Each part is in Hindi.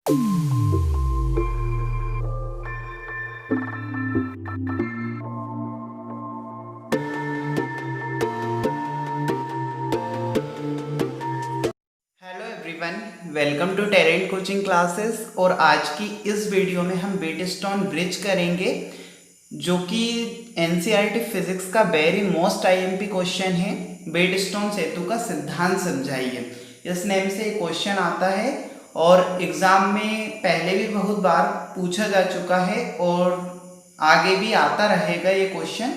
Hello everyone, welcome to Talent Coaching Classes. और आज की इस वीडियो में हम वेटस्टोन ब्रिज करेंगे, जो कि एनसीईआरटी फिजिक्स का वेरी मोस्ट आईएमपी क्वेश्चन है। वेटस्टोन सेतु का सिद्धांत समझाइए, इस नेम से क्वेश्चन आता है और एग्जाम में पहले भी बहुत बार पूछा जा चुका है और आगे भी आता रहेगा ये क्वेश्चन।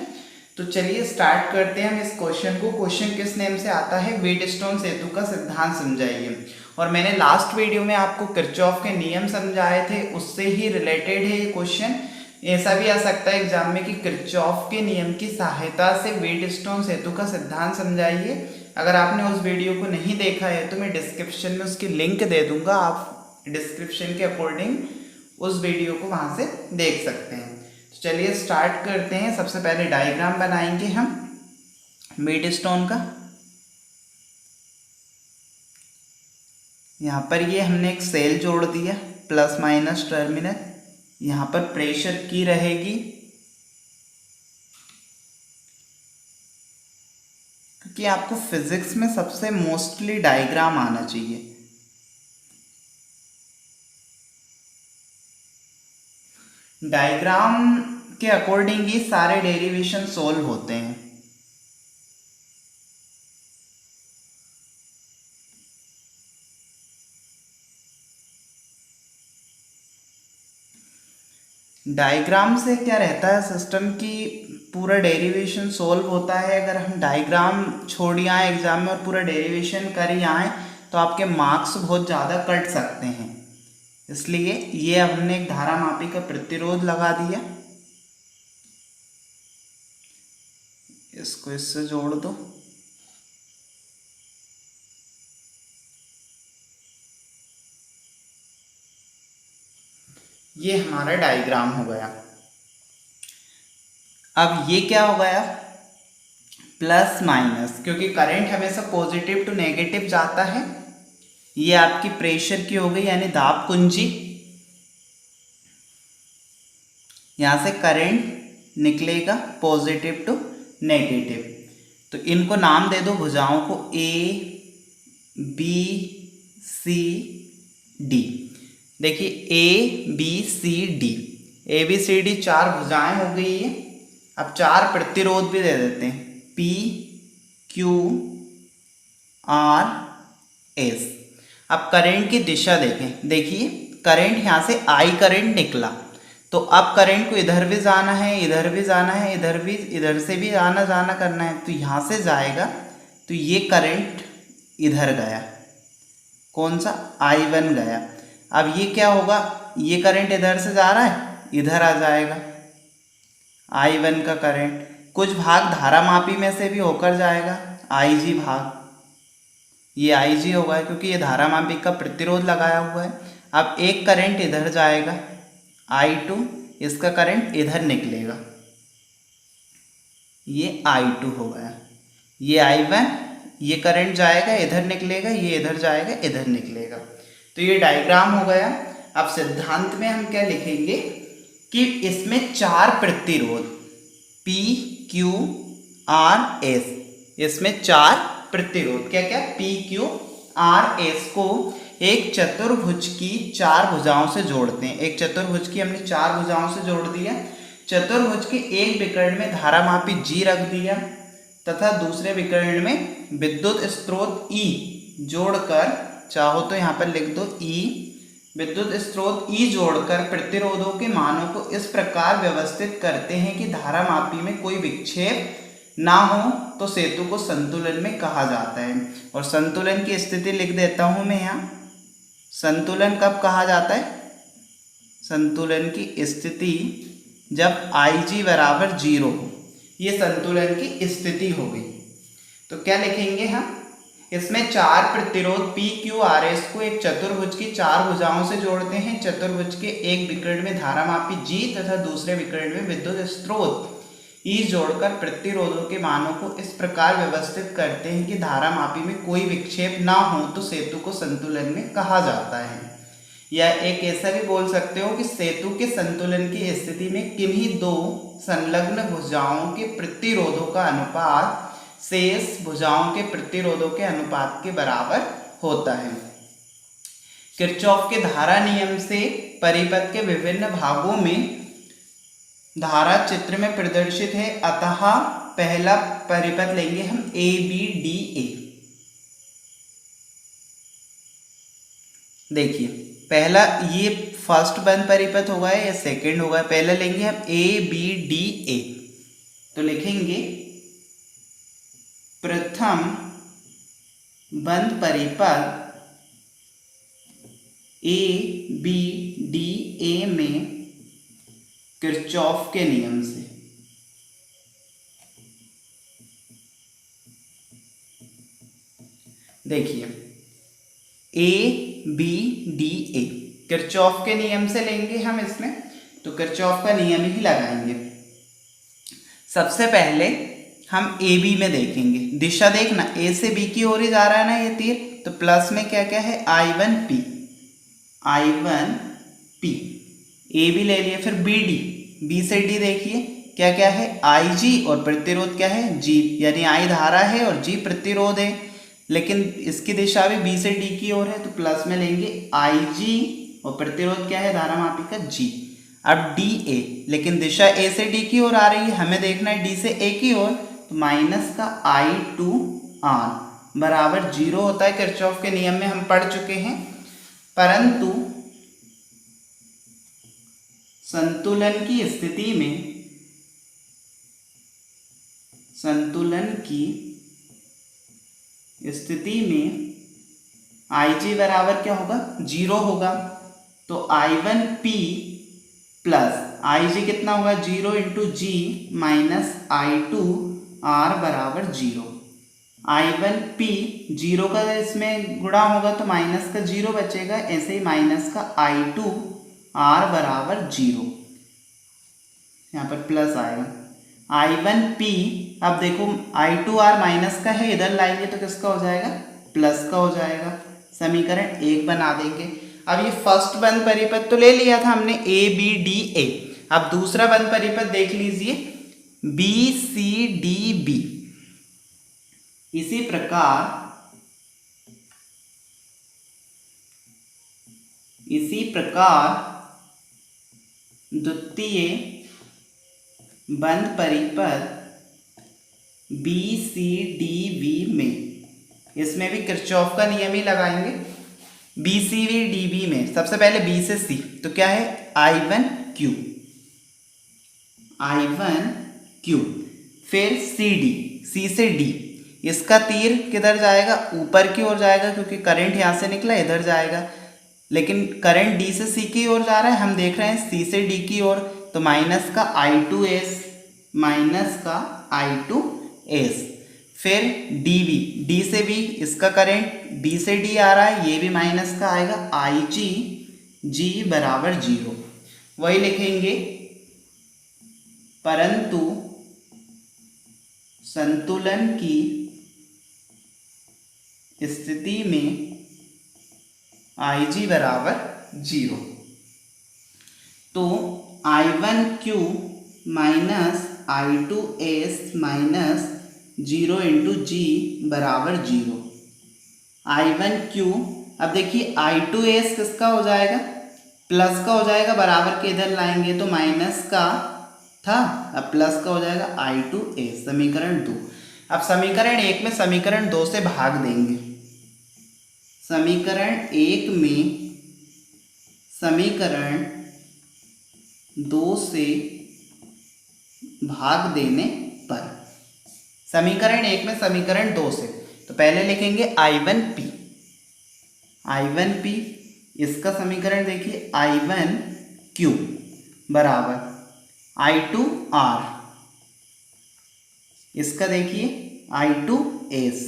तो चलिए स्टार्ट करते हैं हम इस क्वेश्चन को। क्वेश्चन किस नेम से आता है? वेटस्टोन सेतु का सिद्धांत समझाइए। और मैंने लास्ट वीडियो में आपको किरचॉफ के नियम समझाए थे, उससे ही रिलेटेड है ये क्वेश्चन। ऐसा भी आ सकता है एग्जाम में कि किरचॉफ के नियम की सहायता से वेटस्टोन सेतु का सिद्धांत समझाइए। अगर आपने उस वीडियो को नहीं देखा है तो मैं डिस्क्रिप्शन में उसकी लिंक दे दूंगा, आप डिस्क्रिप्शन के अकॉर्डिंग उस वीडियो को वहां से देख सकते हैं। तो चलिए स्टार्ट करते हैं। सबसे पहले डायग्राम बनाएंगे हम वेटस्टोन का। यहाँ पर ये हमने एक सेल जोड़ दिया, प्लस माइनस टर्मिनल। यहाँ पर प्रेशर की रहेगी, क्योंकि आपको फिजिक्स में सबसे मोस्टली डायग्राम आना चाहिए। डायग्राम के अकॉर्डिंग ही सारे डेरिवेशन सोल्व होते हैं। डायग्राम से क्या रहता है, सिस्टम की पूरा डेरिवेशन सोल्व होता है। अगर हम डायग्राम छोड़ आए एग्जाम में और पूरा डेरिवेशन कर ही आए तो आपके मार्क्स बहुत ज़्यादा कट सकते हैं। इसलिए ये हमने एक धारामापी का प्रतिरोध लगा दिया, इसको इससे जोड़ दो। ये हमारा डायग्राम हो गया। अब ये क्या हो गया? प्लस माइनस, क्योंकि करंट हमेशा पॉजिटिव टू नेगेटिव जाता है। ये आपकी प्रेशर की हो गई, यानी दाब कुंजी। यहां से करंट निकलेगा पॉजिटिव टू नेगेटिव। तो इनको नाम दे दो भुजाओं को, ए बी सी डी। देखिए A B C D, A B C D चार भुजाएं हो गई है। अब चार प्रतिरोध भी दे देते हैं, पी क्यू आर एस। अब करंट की दिशा देखें, देखिए करंट यहाँ से आई करंट निकला, तो अब करंट को इधर भी जाना है, इधर भी जाना है, इधर से भी आना जाना करना है। तो यहाँ से जाएगा तो ये करंट इधर गया, कौन सा? I1 गया। अब ये क्या होगा? ये करंट इधर से जा रहा है, इधर आ जाएगा I1 का करंट। कुछ भाग धारामापी में से भी होकर जाएगा, IG भाग, ये IG होगा क्योंकि ये धारामापी का प्रतिरोध लगाया हुआ है। अब एक करंट इधर जाएगा I2, इसका करंट इधर निकलेगा, ये I2 हो गया। ये I1, ये करंट जाएगा इधर निकलेगा, ये इधर जाएगा इधर निकलेगा। तो ये डायग्राम हो गया। अब सिद्धांत में हम क्या लिखेंगे कि इसमें चार प्रतिरोध P Q R S, इसमें चार प्रतिरोध क्या क्या? P Q R S को एक चतुर्भुज की चार भुजाओं से जोड़ते हैं। एक चतुर्भुज की हमने चार भुजाओं से जोड़ दिया। चतुर्भुज के एक विकर्ण में धारामापी G रख दिया तथा दूसरे विकर्ण में विद्युत स्रोत E जोड़कर, चाहो तो यहाँ पर लिख दो E, विद्युत स्रोत E जोड़कर प्रतिरोधों के मानों को इस प्रकार व्यवस्थित करते हैं कि धारामापी में कोई विक्षेप ना हो, तो सेतु को संतुलन में कहा जाता है। और संतुलन की स्थिति लिख देता हूं मैं यहाँ। संतुलन कब कहा जाता है? संतुलन की स्थिति जब IG बराबर 0 हो, ये संतुलन की स्थिति हो गई। तो क्या लिखेंगे हम? इसमें चार प्रतिरोध P Q R S को एक चतुर्भुज की चार भुजाओं से जोड़ते हैं। चतुर्भुज के एक विकर्ण में धारामापी G तथा दूसरे विकर्ण में विद्युत स्रोत E जोड़कर प्रतिरोधों के मानों को इस प्रकार व्यवस्थित करते हैं कि धारामापी में कोई विक्षेप ना हो, तो सेतु को संतुलन में कहा जाता है। या एक ऐसा भी बोल सकते हो कि सेतु के संतुलन की स्थिति में किन्हीं दो संलग्न भुजाओं के प्रतिरोधों का अनुपात शेष भुजाओं के प्रतिरोधों के अनुपात के बराबर होता है। किरचॉफ के धारा नियम से परिपथ के विभिन्न भागों में धारा चित्र में प्रदर्शित है, अतः पहला परिपथ लेंगे हम ए बी डी ए। देखिए पहला ये फर्स्ट बंद परिपथ होगा या सेकंड होगा, पहला लेंगे हम ए बी डी ए। तो लिखेंगे प्रथम बंद परिपथ ए बी डी ए में किरचॉफ के नियम से देखिए A B D A Kirchhoff के नियम से लेंगे हम इसमें, तो किरचॉफ का नियम ही लगाएंगे। सबसे पहले हम ए बी में देखेंगे, दिशा देखना ए से बी की ओर ही जा रहा है ना ये तीर, तो प्लस में क्या क्या है I1 P ए बी ले लिए। फिर बी डी, बी से डी देखिए क्या क्या है IG और प्रतिरोध क्या है G, यानी I धारा है और G प्रतिरोध है, लेकिन इसकी दिशा भी बी से डी की ओर है, तो प्लस में लेंगे IG और प्रतिरोध क्या है धारा मापी का G। अब डी ए, लेकिन दिशा ए से डी की ओर आ रही है, हमें देखना है डी से ए की ओर, तो माइनस का I2R बराबर 0 होता है। किरचॉफ के नियम में हम पढ़ चुके हैं, परंतु संतुलन की स्थिति में IG बराबर क्या होगा 0 होगा, तो I1P प्लस IG कितना होगा 0 इंटू G माइनस I2R बराबर 0। I1P 0 का इसमें गुणा होगा तो माइनस का 0 बचेगा, ऐसे ही माइनस का I2R बराबर 0, यहाँ पर प्लस आएगा। I1P, अब देखो I2R माइनस का है, इधर लाएंगे तो किसका हो जाएगा प्लस का हो जाएगा। समीकरण 1 बना देंगे। अब ये फर्स्ट बंद परिपथ तो ले लिया था हमने ए बी डी ए, अब दूसरा बंद परिपथ देख लीजिए बी सी डी बी। इसी प्रकार द्वितीय बंद परिपथ बी सी डी बी में, इसमें भी किरचॉफ का नियम ही लगाएंगे। बी सी डी बी में सबसे पहले बी से सी, तो क्या है I1Q, फिर सी डी, सी से डी, इसका तीर किधर जाएगा ऊपर की ओर जाएगा, क्योंकि करंट यहाँ से निकला इधर जाएगा, लेकिन करंट डी से सी की ओर जा रहा है, हम देख रहे हैं सी से डी की ओर, तो माइनस का I2S। फिर DV, डी से बी, इसका करंट बी से डी आ रहा है, ये भी माइनस का आएगा IG बराबर 0। वही लिखेंगे, परंतु संतुलन की स्थिति में IG बराबर 0, तो I1Q minus I2S minus 0 into G बराबर 0। I1Q, अब देखिए I2S किसका हो जाएगा प्लस का हो जाएगा, बराबर के इधर लाएंगे तो माइनस का था, अब प्लस का हो जाएगा I2S। समीकरण 2। अब समीकरण 1 में समीकरण 2 से भाग देंगे। समीकरण 1 में समीकरण 2 से भाग देने पर, समीकरण 1 में समीकरण 2 से, तो पहले लिखेंगे I1P, इसका समीकरण देखिए I1Q बराबर I2R, इसका देखिए I2S,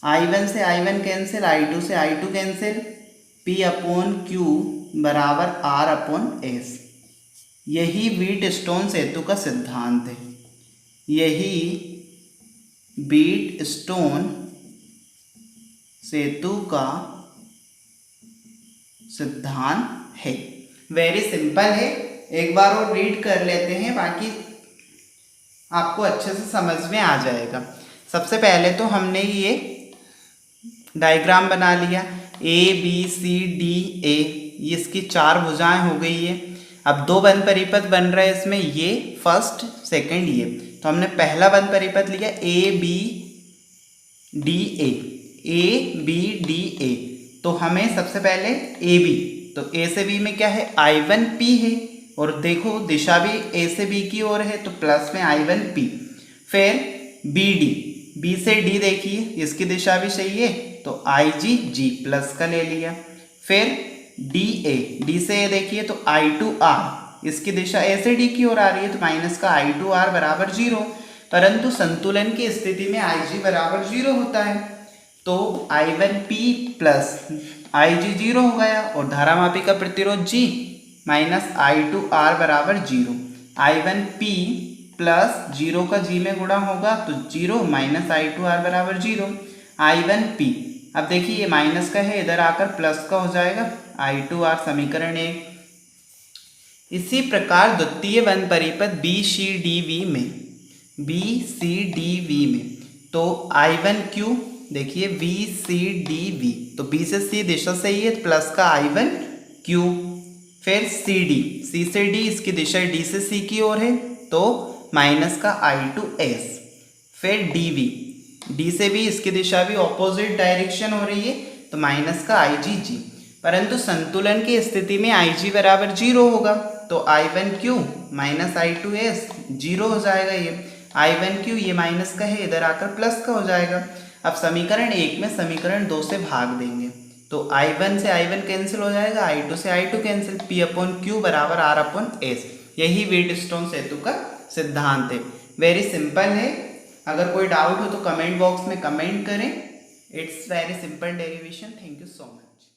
I1 से I1 कैंसिल, I2 से I2 कैंसिल, P/Q बराबर R/S। यही व्हीटस्टोन सेतु का सिद्धांत है, यही व्हीटस्टोन सेतु का सिद्धांत है। वेरी सिंपल है, एक बार और रीड कर लेते हैं, बाकी आपको अच्छे से समझ में आ जाएगा। सबसे पहले तो हमने ये डायग्राम बना लिया, ABCDA, ये इसकी 4 भुजाएं हो गई है। अब 2 बंद परिपथ बन रहे हैं इसमें, ये फर्स्ट सेकंड ये, तो हमने पहला बंद परिपथ लिया ABDA, तो हमें सबसे पहले AB, तो A से B में क्या है, I1P है, और देखो दिशा भी A से B की ओर है, तो प्लस में I1P। फिर BD, B से D देखिए, इसकी दिशा भी सही है, तो IG प्लस का ले लिया। फिर DA, D से A देखिए तो I2R, इसकी दिशा A से D की ओर आ रही है, तो माइनस का I2R बराबर 0, परंतु संतुलन की स्थिति में IG बराबर 0 होता है, तो I1P प्लस IG 0 हो गया, और धारामापी का प्रतिरोध G माइनस I2R बराबर 0। I1P प्लस 0 का G में गुणा होगा तो 0 माइनस I2R बराबर 0। I1P, अब देखिए ये माइनस का है, इधर आकर प्लस का हो जाएगा, I2R समीकरण 1। इसी प्रकार द्वितीय बंद परिपथ BCDV में तो I1Q देखिए BCDV, तो B से C दिशा सही है, तो प्लस का I1Q। फिर CD, C से D, इसकी दिशा D से C की ओर है, तो माइनस का I2S। फिर DV, D से B, इसकी दिशा भी ऑपोजिट डायरेक्शन हो रही है, तो माइनस का IG। परंतु संतुलन की स्थिति में IG बराबर 0 होगा, तो I1Q माइनस I2S 0 हो जाएगा। ये I1Q ये माइनस का है, इधर आकर प्लस का हो जाएगा। अब समीकरण 1 में समीकरण 2 से भाग देंगे, तो I1 से I1 कैंसिल हो जाएगा, I2 से I2 कैंसिल, P/Q बराबर R/S। यही व्हीटस्टोन सेतु का सिद्धांत है। वेरी सिंपल है, अगर कोई डाउट हो तो कमेंट बॉक्स में कमेंट करें। It's very simple derivation. Thank you so much.